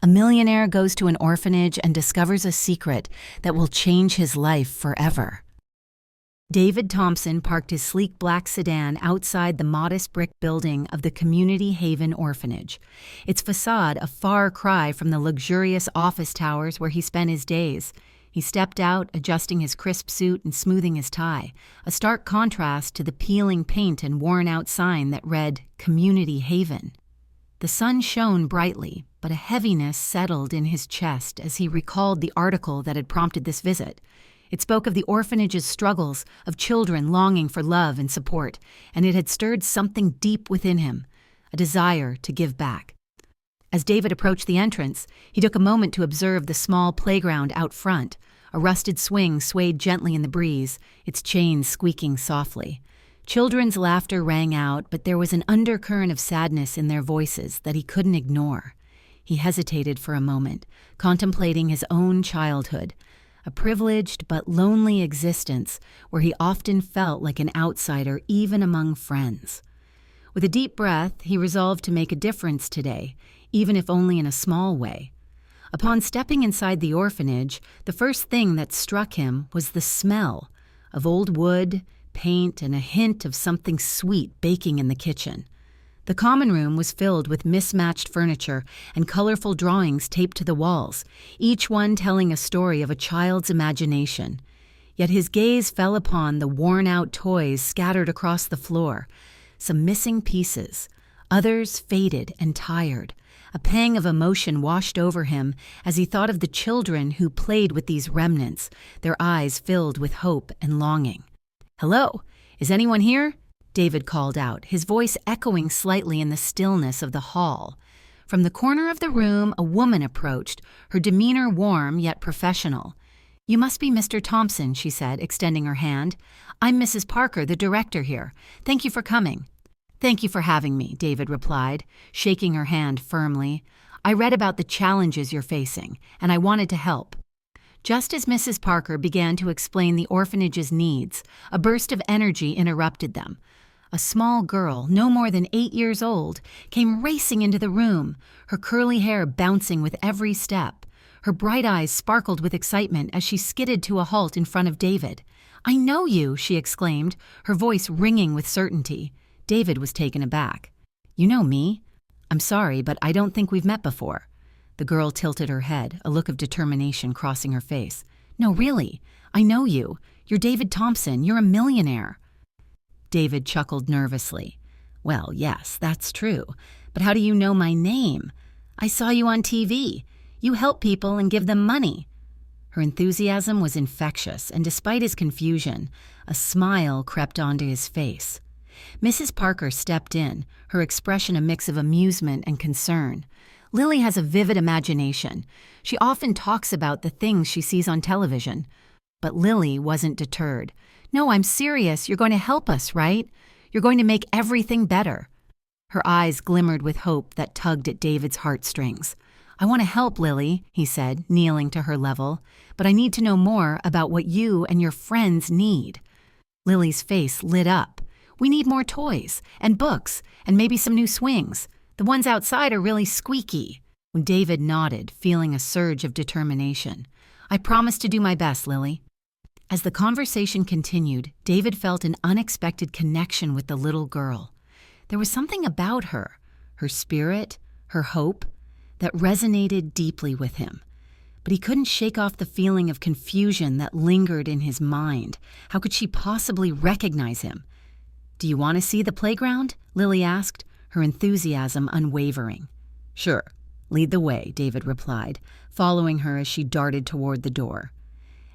A millionaire goes to an orphanage and discovers a secret that will change his life forever. David Thompson parked his sleek black sedan outside the modest brick building of the Community Haven Orphanage, its facade a far cry from the luxurious office towers where he spent his days. He stepped out, adjusting his crisp suit and smoothing his tie, a stark contrast to the peeling paint and worn-out sign that read, Community Haven. The sun shone brightly, but a heaviness settled in his chest as he recalled the article that had prompted this visit. It spoke of the orphanage's struggles, of children longing for love and support, and it had stirred something deep within him, a desire to give back. As David approached the entrance, he took a moment to observe the small playground out front. A rusted swing swayed gently in the breeze, its chains squeaking softly. Children's laughter rang out, but there was an undercurrent of sadness in their voices that he couldn't ignore. He hesitated for a moment, contemplating his own childhood, a privileged but lonely existence where he often felt like an outsider even among friends. With a deep breath, he resolved to make a difference today, even if only in a small way. Upon stepping inside the orphanage, the first thing that struck him was the smell of old wood, paint, and a hint of something sweet baking in the kitchen. The common room was filled with mismatched furniture and colorful drawings taped to the walls, each one telling a story of a child's imagination. Yet his gaze fell upon the worn-out toys scattered across the floor, some missing pieces, others faded and tired. A pang of emotion washed over him as he thought of the children who played with these remnants, their eyes filled with hope and longing. "Hello, is anyone here?" David called out, his voice echoing slightly in the stillness of the hall. From the corner of the room, a woman approached, her demeanor warm yet professional. "You must be Mr. Thompson," she said, extending her hand. "I'm Mrs. Parker, the director here. Thank you for coming." "Thank you for having me," David replied, shaking her hand firmly. "I read about the challenges you're facing, and I wanted to help." Just as Mrs. Parker began to explain the orphanage's needs, a burst of energy interrupted them. A small girl, no more than 8 years old, came racing into the room, her curly hair bouncing with every step. Her bright eyes sparkled with excitement as she skidded to a halt in front of David. "I know you," she exclaimed, her voice ringing with certainty. David was taken aback. "You know me? I'm sorry, but I don't think we've met before." The girl tilted her head, a look of determination crossing her face. "No, really. I know you. You're David Thompson. You're a millionaire." David chuckled nervously. "Well, yes, that's true. But how do you know my name? I saw you on TV. You help people and give them money." Her enthusiasm was infectious, and despite his confusion, a smile crept onto his face. Mrs. Parker stepped in, her expression a mix of amusement and concern. "Lily has a vivid imagination. She often talks about the things she sees on television." But Lily wasn't deterred. "No, I'm serious. You're going to help us, right? You're going to make everything better." Her eyes glimmered with hope that tugged at David's heartstrings. "I want to help, Lily," he said, kneeling to her level, "but I need to know more about what you and your friends need." Lily's face lit up. "We need more toys and books and maybe some new swings. The ones outside are really squeaky." When David nodded, feeling a surge of determination. "I promise to do my best, Lily." As the conversation continued, David felt an unexpected connection with the little girl. There was something about her spirit, her hope, that resonated deeply with him. But he couldn't shake off the feeling of confusion that lingered in his mind. How could she possibly recognize him? "Do you want to see the playground?" Lily asked, her enthusiasm unwavering. "Sure. Lead the way," David replied, following her as she darted toward the door.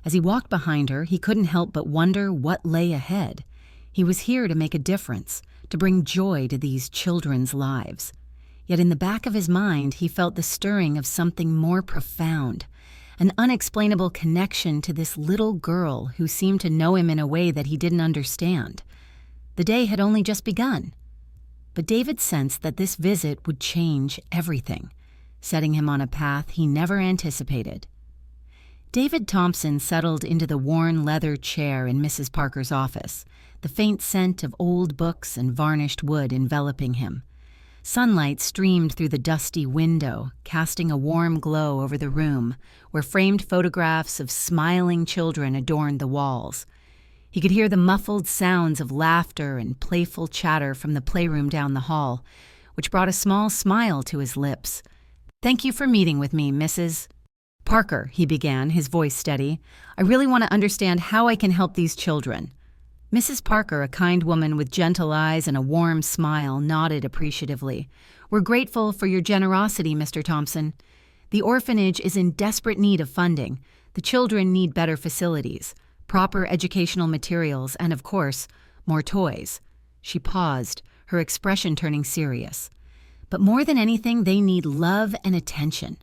As he walked behind her, he couldn't help but wonder what lay ahead. He was here to make a difference, to bring joy to these children's lives. Yet in the back of his mind, he felt the stirring of something more profound, an unexplainable connection to this little girl who seemed to know him in a way that he didn't understand. The day had only just begun. But David sensed that this visit would change everything, setting him on a path he never anticipated. David Thompson settled into the worn leather chair in Mrs. Parker's office, the faint scent of old books and varnished wood enveloping him. Sunlight streamed through the dusty window, casting a warm glow over the room, where framed photographs of smiling children adorned the walls. He could hear the muffled sounds of laughter and playful chatter from the playroom down the hall, which brought a small smile to his lips. "Thank you for meeting with me, Mrs. Parker," he began, his voice steady. "I really want to understand how I can help these children." Mrs. Parker, a kind woman with gentle eyes and a warm smile, nodded appreciatively. "We're grateful for your generosity, Mr. Thompson. The orphanage is in desperate need of funding. The children need better facilities, proper educational materials, and, of course, more toys." She paused, her expression turning serious. "But more than anything, they need love and attention.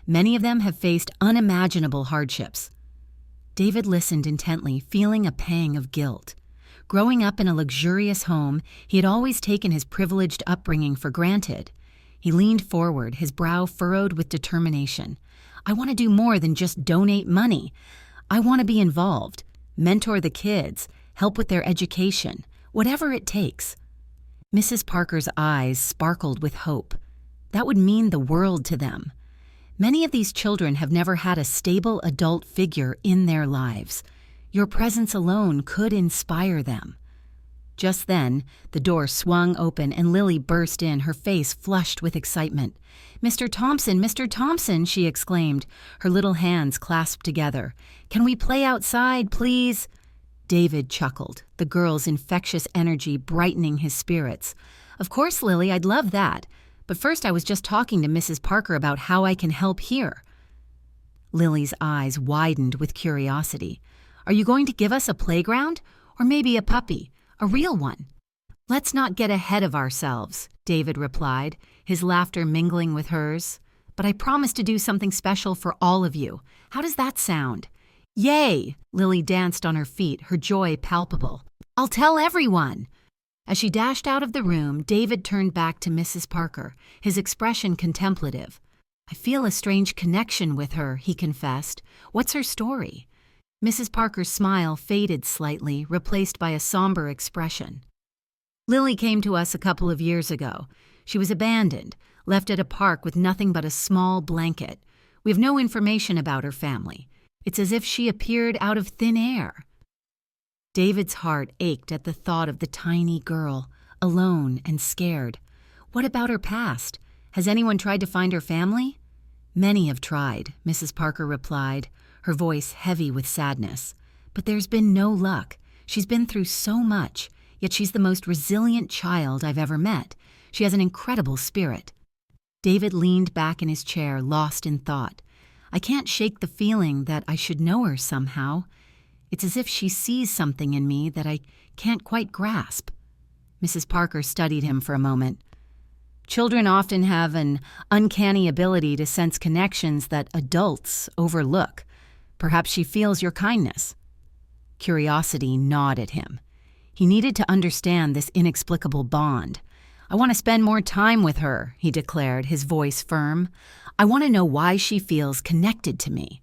Many of them have faced unimaginable hardships." David listened intently, feeling a pang of guilt. Growing up in a luxurious home, he had always taken his privileged upbringing for granted. He leaned forward, his brow furrowed with determination. "I want to do more than just donate money. I want to be involved, mentor the kids, help with their education, whatever it takes." Mrs. Parker's eyes sparkled with hope. That would mean the world to them. Many of these children have never had a stable adult figure in their lives. Your presence alone could inspire them. Just then, the door swung open and Lily burst in, her face flushed with excitement. "Mr. Thompson," she exclaimed, her little hands clasped together. "Can we play outside, please?" David chuckled, the girl's infectious energy brightening his spirits. "Of course, Lily, I'd love that. But first I was just talking to Mrs. Parker about how I can help here." Lily's eyes widened with curiosity. "Are you going to give us a playground? Or maybe a puppy? A real one?" "Let's not get ahead of ourselves," David replied, his laughter mingling with hers. "But I promise to do something special for all of you. How does that sound?" "Yay!" Lily danced on her feet, her joy palpable. "I'll tell everyone!" As she dashed out of the room, David turned back to Mrs. Parker, his expression contemplative. "I feel a strange connection with her," he confessed. "What's her story?" Mrs. Parker's smile faded slightly, replaced by a somber expression. "Lily came to us a couple of years ago. She was abandoned, left at a park with nothing but a small blanket. We have no information about her family. It's as if she appeared out of thin air." David's heart ached at the thought of the tiny girl, alone and scared. What about her past? Has anyone tried to find her family? "Many have tried," Mrs. Parker replied, her voice heavy with sadness. "But there's been no luck. She's been through so much, yet she's the most resilient child I've ever met. She has an incredible spirit." David leaned back in his chair, lost in thought. "I can't shake the feeling that I should know her somehow. It's as if she sees something in me that I can't quite grasp." Mrs. Parker studied him for a moment. "Children often have an uncanny ability to sense connections that adults overlook. Perhaps she feels your kindness." Curiosity gnawed at him. He needed to understand this inexplicable bond. "I want to spend more time with her," he declared, his voice firm. "I want to know why she feels connected to me."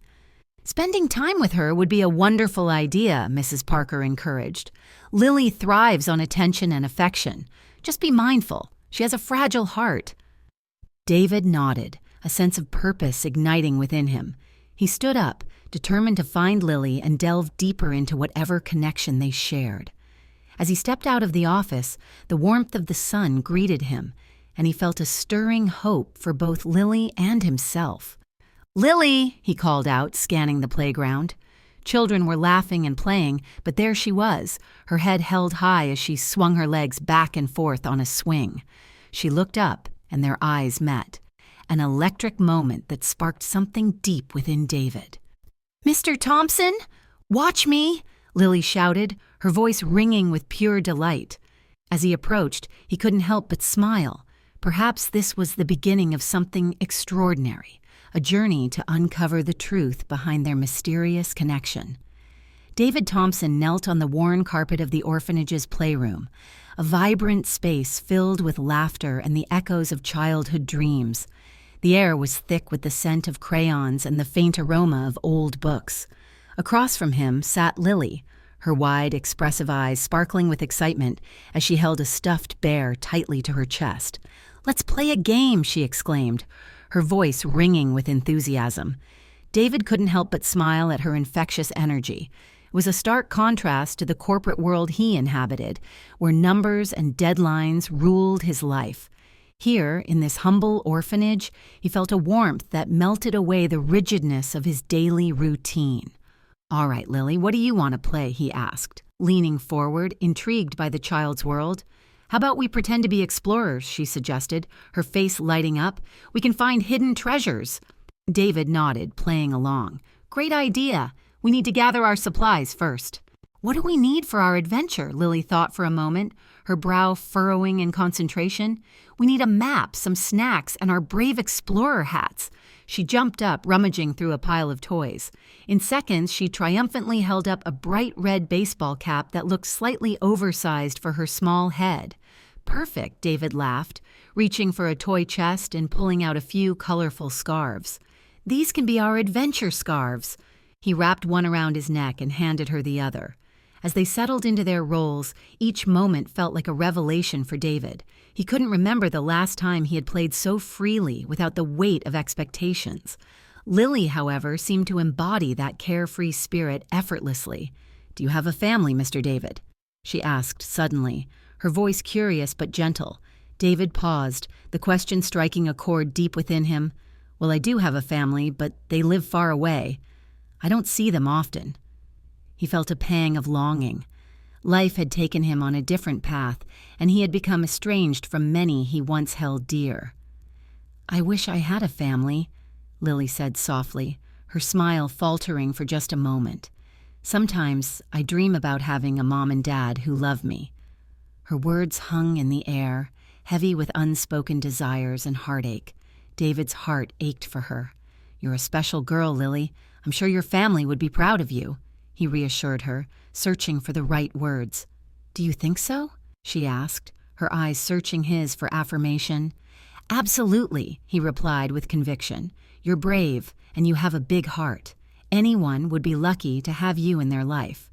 "Spending time with her would be a wonderful idea," Mrs. Parker encouraged. "Lily thrives on attention and affection. Just be mindful. She has a fragile heart." David nodded, a sense of purpose igniting within him. He stood up, determined to find Lily and delve deeper into whatever connection they shared. As he stepped out of the office, the warmth of the sun greeted him, and he felt a stirring hope for both Lily and himself. "Lily!" he called out, scanning the playground. Children were laughing and playing, but there she was, her head held high as she swung her legs back and forth on a swing. She looked up, and their eyes met. An electric moment that sparked something deep within David. "Mr. Thompson, watch me!" Lily shouted, her voice ringing with pure delight. As he approached, he couldn't help but smile. Perhaps this was the beginning of something extraordinary, a journey to uncover the truth behind their mysterious connection. David Thompson knelt on the worn carpet of the orphanage's playroom, a vibrant space filled with laughter and the echoes of childhood dreams. The air was thick with the scent of crayons and the faint aroma of old books. Across from him sat Lily, her wide, expressive eyes sparkling with excitement as she held a stuffed bear tightly to her chest. "Let's play a game," she exclaimed, her voice ringing with enthusiasm. David couldn't help but smile at her infectious energy. It was a stark contrast to the corporate world he inhabited, where numbers and deadlines ruled his life. Here, in this humble orphanage, he felt a warmth that melted away the rigidness of his daily routine. "All right, Lily, what do you want to play?" he asked, leaning forward, intrigued by the child's world. "How about we pretend to be explorers?" she suggested, her face lighting up. "We can find hidden treasures." David nodded, playing along. "Great idea. We need to gather our supplies first." "What do we need for our adventure?" Lily thought for a moment, her brow furrowing in concentration. "We need a map, some snacks, and our brave explorer hats." She jumped up, rummaging through a pile of toys. In seconds, she triumphantly held up a bright red baseball cap that looked slightly oversized for her small head. "Perfect," David laughed, reaching for a toy chest and pulling out a few colorful scarves. "These can be our adventure scarves." He wrapped one around his neck and handed her the other. As they settled into their roles, each moment felt like a revelation for David. He couldn't remember the last time he had played so freely without the weight of expectations. Lily, however, seemed to embody that carefree spirit effortlessly. "Do you have a family, Mr. David?" she asked suddenly, her voice curious but gentle. David paused, the question striking a chord deep within him. "Well, I do have a family, but they live far away. I don't see them often." He felt a pang of longing. Life had taken him on a different path, and he had become estranged from many he once held dear. "I wish I had a family," Lily said softly, her smile faltering for just a moment. "Sometimes I dream about having a mom and dad who love me." Her words hung in the air, heavy with unspoken desires and heartache. David's heart ached for her. "You're a special girl, Lily. I'm sure your family would be proud of you," he reassured her, searching for the right words. "Do you think so?" she asked, her eyes searching his for affirmation. "Absolutely," he replied with conviction. "You're brave, and you have a big heart. Anyone would be lucky to have you in their life."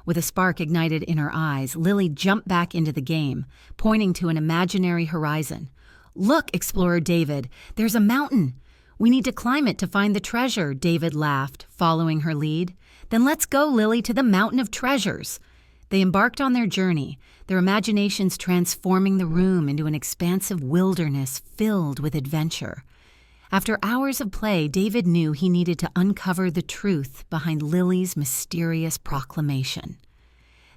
With a spark ignited in her eyes, Lily jumped back into the game, pointing to an imaginary horizon. "Look, Explorer David, there's a mountain. We need to climb it to find the treasure," David laughed, following her lead. "Then let's go, Lily, to the Mountain of Treasures." They embarked on their journey, their imaginations transforming the room into an expansive wilderness filled with adventure. After hours of play, David knew he needed to uncover the truth behind Lily's mysterious proclamation.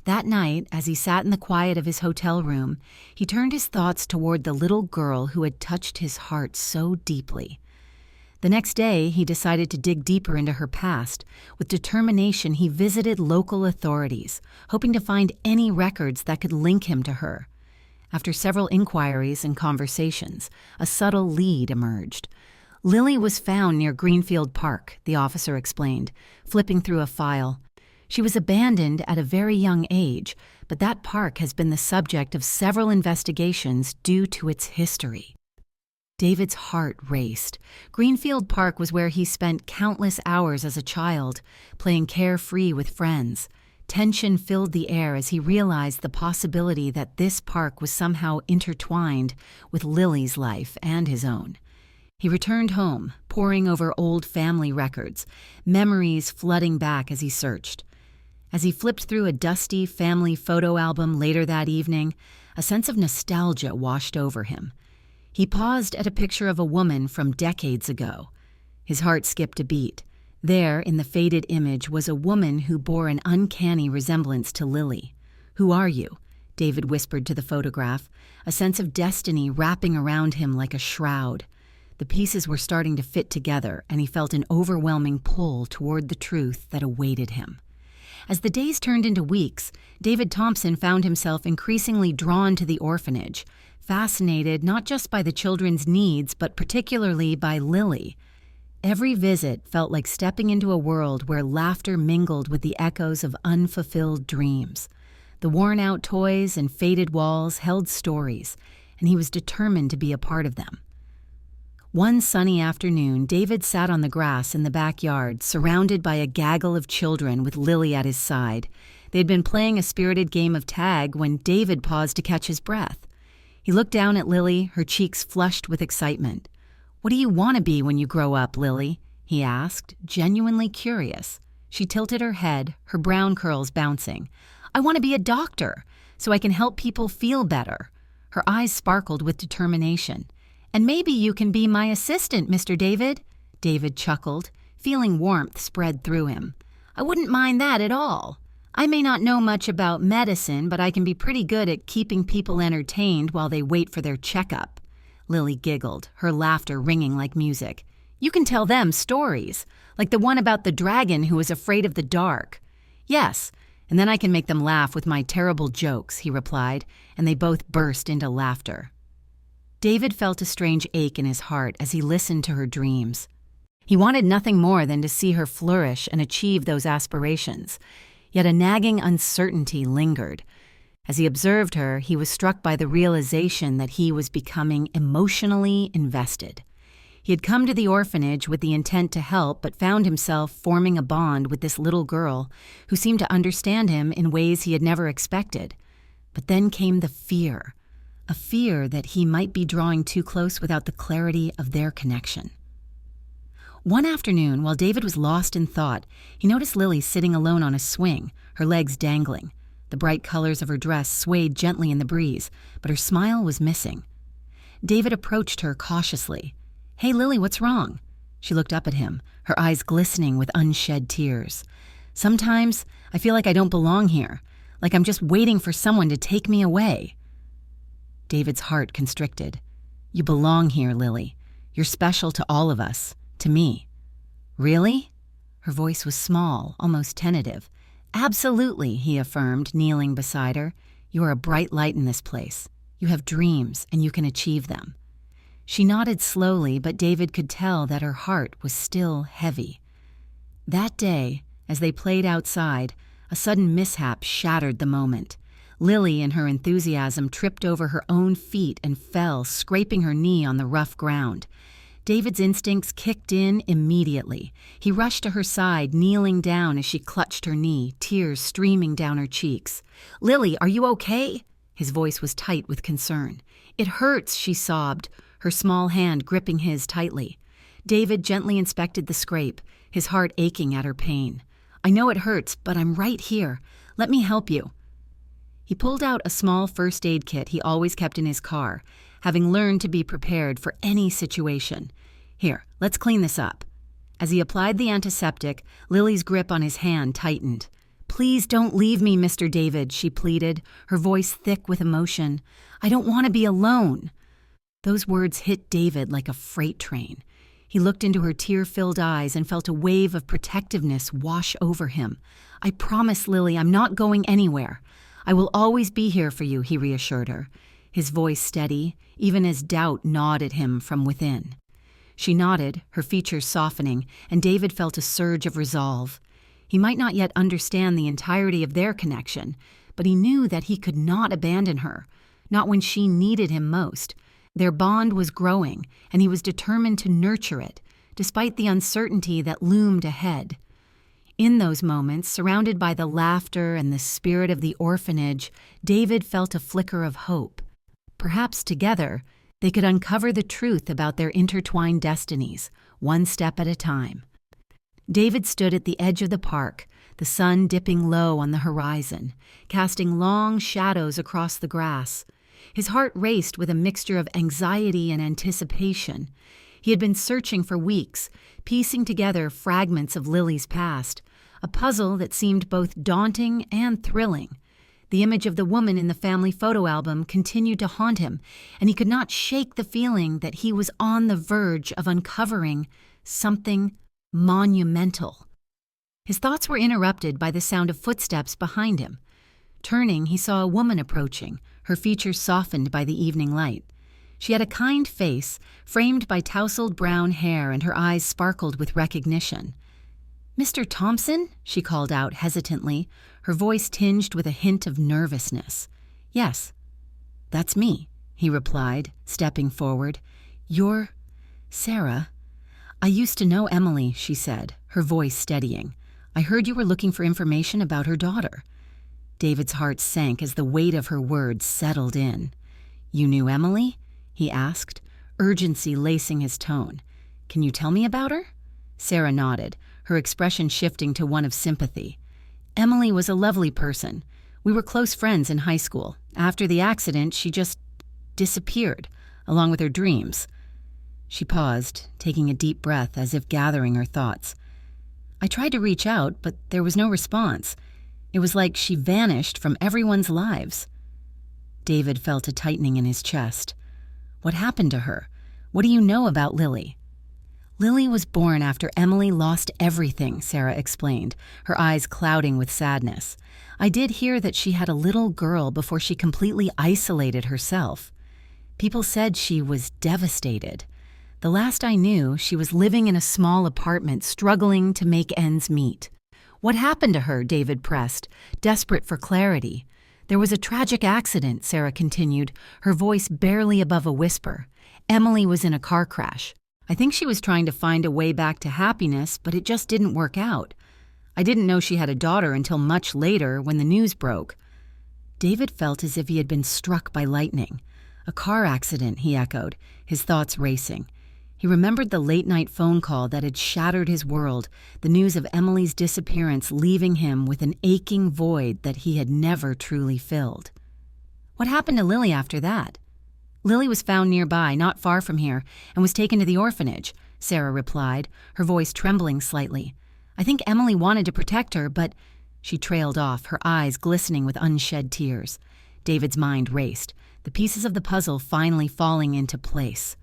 That night, as he sat in the quiet of his hotel room, he turned his thoughts toward the little girl who had touched his heart so deeply. The next day, he decided to dig deeper into her past. With determination, he visited local authorities, hoping to find any records that could link him to her. After several inquiries and conversations, a subtle lead emerged. "Lily was found near Greenfield Park," the officer explained, flipping through a file. "She was abandoned at a very young age, but that park has been the subject of several investigations due to its history." David's heart raced. Greenfield Park was where he spent countless hours as a child, playing carefree with friends. Tension filled the air as he realized the possibility that this park was somehow intertwined with Lily's life and his own. He returned home, poring over old family records, memories flooding back as he searched. As he flipped through a dusty family photo album later that evening, a sense of nostalgia washed over him. He paused at a picture of a woman from decades ago. His heart skipped a beat. There, in the faded image, was a woman who bore an uncanny resemblance to Lily. "Who are you?" David whispered to the photograph, a sense of destiny wrapping around him like a shroud. The pieces were starting to fit together, and he felt an overwhelming pull toward the truth that awaited him. As the days turned into weeks, David Thompson found himself increasingly drawn to the orphanage, fascinated not just by the children's needs, but particularly by Lily. Every visit felt like stepping into a world where laughter mingled with the echoes of unfulfilled dreams. The worn-out toys and faded walls held stories, and he was determined to be a part of them. One sunny afternoon, David sat on the grass in the backyard, surrounded by a gaggle of children with Lily at his side. They had been playing a spirited game of tag when David paused to catch his breath. He looked down at Lily, her cheeks flushed with excitement. "What do you want to be when you grow up, Lily?" he asked, genuinely curious. She tilted her head, her brown curls bouncing. "I want to be a doctor, so I can help people feel better." Her eyes sparkled with determination. "And maybe you can be my assistant, Mr. David." David chuckled, feeling warmth spread through him. "I wouldn't mind that at all. I may not know much about medicine, but I can be pretty good at keeping people entertained while they wait for their checkup." Lily giggled, her laughter ringing like music. "You can tell them stories, like the one about the dragon who was afraid of the dark." "Yes, and then I can make them laugh with my terrible jokes," he replied, and they both burst into laughter. David felt a strange ache in his heart as he listened to her dreams. He wanted nothing more than to see her flourish and achieve those aspirations, yet a nagging uncertainty lingered. As he observed her, he was struck by the realization that he was becoming emotionally invested. He had come to the orphanage with the intent to help, but found himself forming a bond with this little girl who seemed to understand him in ways he had never expected. But then came the fear, a fear that he might be drawing too close without the clarity of their connection. One afternoon, while David was lost in thought, he noticed Lily sitting alone on a swing, her legs dangling. The bright colors of her dress swayed gently in the breeze, but her smile was missing. David approached her cautiously. "Hey, Lily, what's wrong?" She looked up at him, her eyes glistening with unshed tears. "Sometimes I feel like I don't belong here, like I'm just waiting for someone to take me away." David's heart constricted. "You belong here, Lily. You're special to all of us, to me." "Really?" Her voice was small, almost tentative. "Absolutely," he affirmed, kneeling beside her. "You are a bright light in this place. You have dreams, and you can achieve them." She nodded slowly, but David could tell that her heart was still heavy. That day, as they played outside, a sudden mishap shattered the moment. Lily, in her enthusiasm, tripped over her own feet and fell, scraping her knee on the rough ground. David's instincts kicked in immediately. He rushed to her side, kneeling down as she clutched her knee, tears streaming down her cheeks. "Lily, are you okay?" His voice was tight with concern. "It hurts," she sobbed, her small hand gripping his tightly. David gently inspected the scrape, his heart aching at her pain. "I know it hurts, but I'm right here. Let me help you." He pulled out a small first aid kit he always kept in his car, having learned to be prepared for any situation. "Here, let's clean this up." As he applied the antiseptic, Lily's grip on his hand tightened. "Please don't leave me, Mr. David," she pleaded, her voice thick with emotion. "I don't want to be alone." Those words hit David like a freight train. He looked into her tear-filled eyes and felt a wave of protectiveness wash over him. "I promise, Lily, I'm not going anywhere. I will always be here for you," he reassured her, his voice steady, even as doubt gnawed at him from within. She nodded, her features softening, and David felt a surge of resolve. He might not yet understand the entirety of their connection, but he knew that he could not abandon her, not when she needed him most. Their bond was growing, and he was determined to nurture it, despite the uncertainty that loomed ahead. In those moments, surrounded by the laughter and the spirit of the orphanage, David felt a flicker of hope. Perhaps together, they could uncover the truth about their intertwined destinies, one step at a time. David stood at the edge of the park, the sun dipping low on the horizon, casting long shadows across the grass. His heart raced with a mixture of anxiety and anticipation. He had been searching for weeks, piecing together fragments of Lily's past, a puzzle that seemed both daunting and thrilling. The image of the woman in the family photo album continued to haunt him, and he could not shake the feeling that he was on the verge of uncovering something monumental. His thoughts were interrupted by the sound of footsteps behind him. Turning, he saw a woman approaching, her features softened by the evening light. She had a kind face, framed by tousled brown hair, and her eyes sparkled with recognition. "Mr. Thompson?" she called out hesitantly, her voice tinged with a hint of nervousness. "Yes, that's me," he replied, stepping forward. "You're Sarah?" "I used to know Emily," she said, her voice steadying. "I heard you were looking for information about her daughter." David's heart sank as the weight of her words settled in. You knew Emily? He asked, urgency lacing his tone. Can you tell me about her? Sarah nodded, her expression shifting to one of sympathy. Emily was a lovely person. We were close friends in high school. After the accident, she just disappeared, along with her dreams. She paused, taking a deep breath as if gathering her thoughts. I tried to reach out, but there was no response. It was like she vanished from everyone's lives. David felt a tightening in his chest. What happened to her? What do you know about Lily? Lily was born after Emily lost everything, Sarah explained, her eyes clouding with sadness. I did hear that she had a little girl before she completely isolated herself. People said she was devastated. The last I knew, she was living in a small apartment, struggling to make ends meet. What happened to her? David pressed, desperate for clarity. There was a tragic accident, Sarah continued, her voice barely above a whisper. Emily was in a car crash. I think she was trying to find a way back to happiness, but it just didn't work out. I didn't know she had a daughter until much later when the news broke. David felt as if he had been struck by lightning. A car accident, he echoed, his thoughts racing. He remembered the late-night phone call that had shattered his world, the news of Emily's disappearance leaving him with an aching void that he had never truly filled. What happened to Lily after that? Lily was found nearby, not far from here, and was taken to the orphanage, Sarah replied, her voice trembling slightly. I think Emily wanted to protect her, but... She trailed off, her eyes glistening with unshed tears. David's mind raced, the pieces of the puzzle finally falling into place.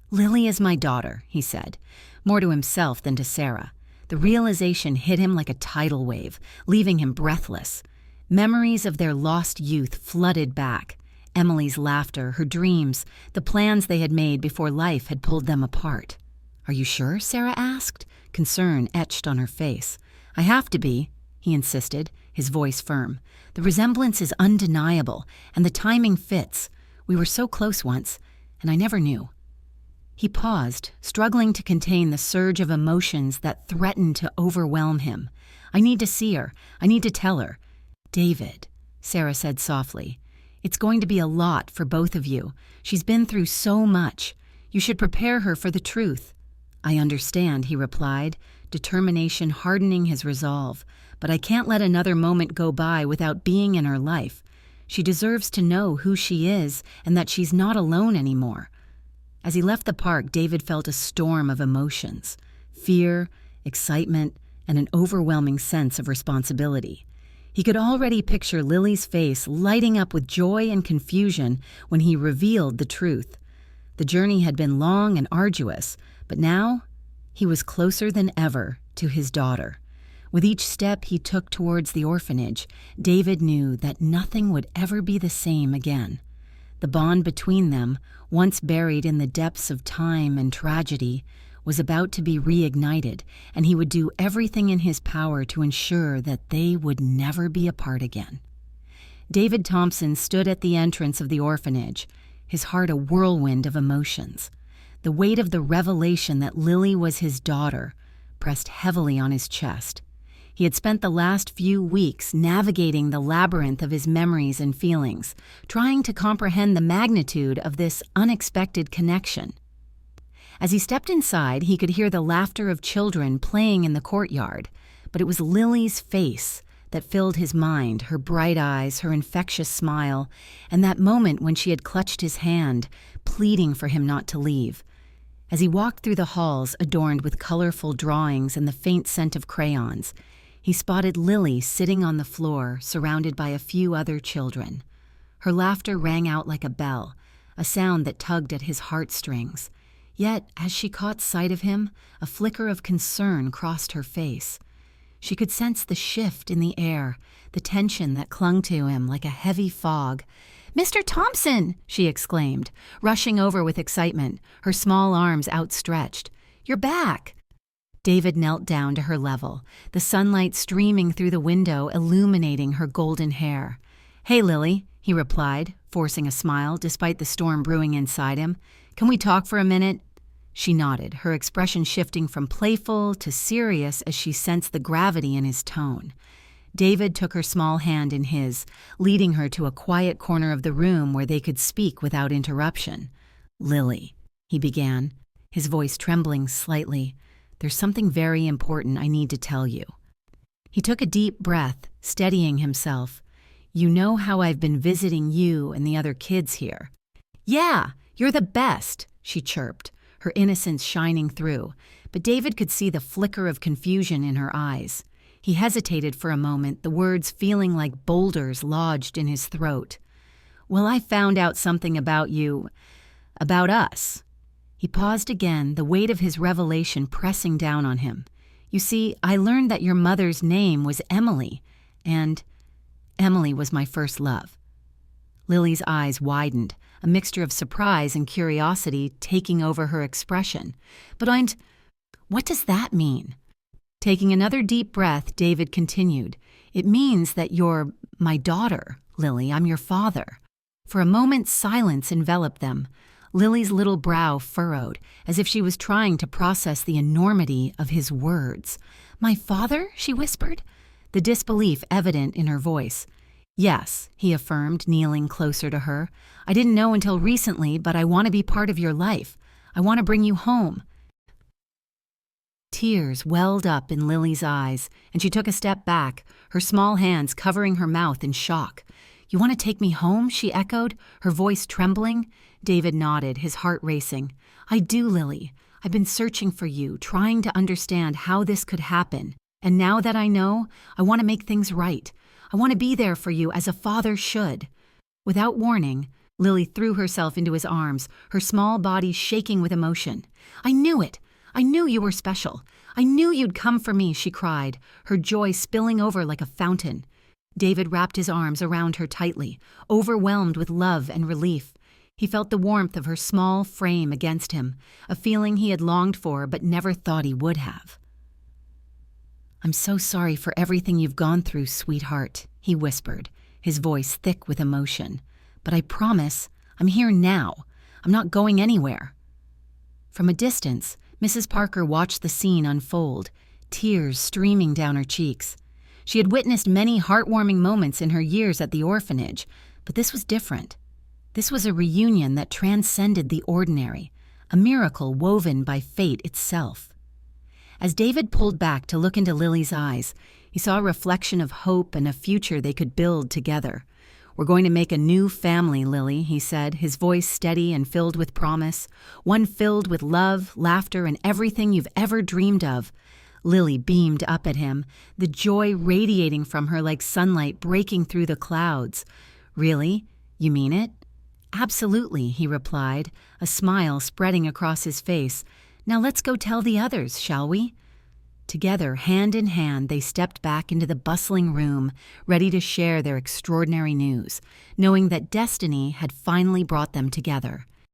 Lily is my daughter, he said, more to himself than to Sarah. The realization hit him like a tidal wave, leaving him breathless. Memories of their lost youth flooded back. Emily's laughter, her dreams, the plans they had made before life had pulled them apart. Are you sure? Sarah asked, concern etched on her face. I have to be, he insisted, his voice firm. The resemblance is undeniable, and the timing fits. We were so close once, and I never knew. He paused, struggling to contain the surge of emotions that threatened to overwhelm him. I need to see her. I need to tell her. David, Sarah said softly. It's going to be a lot for both of you. She's been through so much. You should prepare her for the truth. I understand, he replied, determination hardening his resolve. But I can't let another moment go by without being in her life. She deserves to know who she is and that she's not alone anymore. As he left the park, David felt a storm of emotions. Fear, excitement, and an overwhelming sense of responsibility. He could already picture Lily's face lighting up with joy and confusion when he revealed the truth. The journey had been long and arduous, but now he was closer than ever to his daughter. With each step he took towards the orphanage, David knew that nothing would ever be the same again. The bond between them, once buried in the depths of time and tragedy, was about to be reignited, and he would do everything in his power to ensure that they would never be apart again. David Thompson stood at the entrance of the orphanage, his heart a whirlwind of emotions. The weight of the revelation that Lily was his daughter pressed heavily on his chest. He had spent the last few weeks navigating the labyrinth of his memories and feelings, trying to comprehend the magnitude of this unexpected connection. As he stepped inside, he could hear the laughter of children playing in the courtyard, but it was Lily's face that filled his mind, her bright eyes, her infectious smile, and that moment when she had clutched his hand, pleading for him not to leave. As he walked through the halls adorned with colorful drawings and the faint scent of crayons, he spotted Lily sitting on the floor, surrounded by a few other children. Her laughter rang out like a bell, a sound that tugged at his heartstrings. Yet, as she caught sight of him, a flicker of concern crossed her face. She could sense the shift in the air, the tension that clung to him like a heavy fog. "Mr. Thompson!" she exclaimed, rushing over with excitement, her small arms outstretched. "You're back!" David knelt down to her level, the sunlight streaming through the window illuminating her golden hair. "Hey, Lily," he replied, forcing a smile despite the storm brewing inside him. "Can we talk for a minute?" She nodded, her expression shifting from playful to serious as she sensed the gravity in his tone. David took her small hand in his, leading her to a quiet corner of the room where they could speak without interruption. "Lily," he began, his voice trembling slightly, "there's something very important I need to tell you." He took a deep breath, steadying himself. "You know how I've been visiting you and the other kids here?" "Yeah, you're the best," she chirped, her innocence shining through, but David could see the flicker of confusion in her eyes. He hesitated for a moment, the words feeling like boulders lodged in his throat. "Well, I found out something about you, about us." He paused again, the weight of his revelation pressing down on him. "You see, I learned that your mother's name was Emily, and Emily was my first love." Lily's eyes widened, a mixture of surprise and curiosity taking over her expression. "But what does that mean?" Taking another deep breath, David continued, "It means that you're my daughter, Lily. I'm your father." For a moment, silence enveloped them. Lily's little brow furrowed, as if she was trying to process the enormity of his words. "My father?" she whispered, the disbelief evident in her voice. "Yes," he affirmed, kneeling closer to her. "I didn't know until recently, but I want to be part of your life. I want to bring you home." Tears welled up in Lily's eyes, and she took a step back, her small hands covering her mouth in shock. "You want to take me home?" she echoed, her voice trembling. David nodded, his heart racing. "I do, Lily. I've been searching for you, trying to understand how this could happen. And now that I know, I want to make things right. I want to be there for you as a father should." Without warning, Lily threw herself into his arms, her small body shaking with emotion. "I knew it! I knew you were special. I knew you'd come for me," she cried, her joy spilling over like a fountain. David wrapped his arms around her tightly, overwhelmed with love and relief. He felt the warmth of her small frame against him, a feeling he had longed for but never thought he would have. "I'm so sorry for everything you've gone through, sweetheart," he whispered, his voice thick with emotion. "But I promise, I'm here now. I'm not going anywhere." From a distance, Mrs. Parker watched the scene unfold, tears streaming down her cheeks. She had witnessed many heartwarming moments in her years at the orphanage, but this was different. This was a reunion that transcended the ordinary, a miracle woven by fate itself. As David pulled back to look into Lily's eyes, he saw a reflection of hope and a future they could build together. "We're going to make a new family, Lily," he said, his voice steady and filled with promise, one filled with love, laughter, and everything you've ever dreamed of. Lily beamed up at him, the joy radiating from her like sunlight breaking through the clouds. "Really? You mean it?" "Absolutely," he replied, a smile spreading across his face. "Now let's go tell the others, shall we?" Together, hand in hand, they stepped back into the bustling room, ready to share their extraordinary news, knowing that destiny had finally brought them together.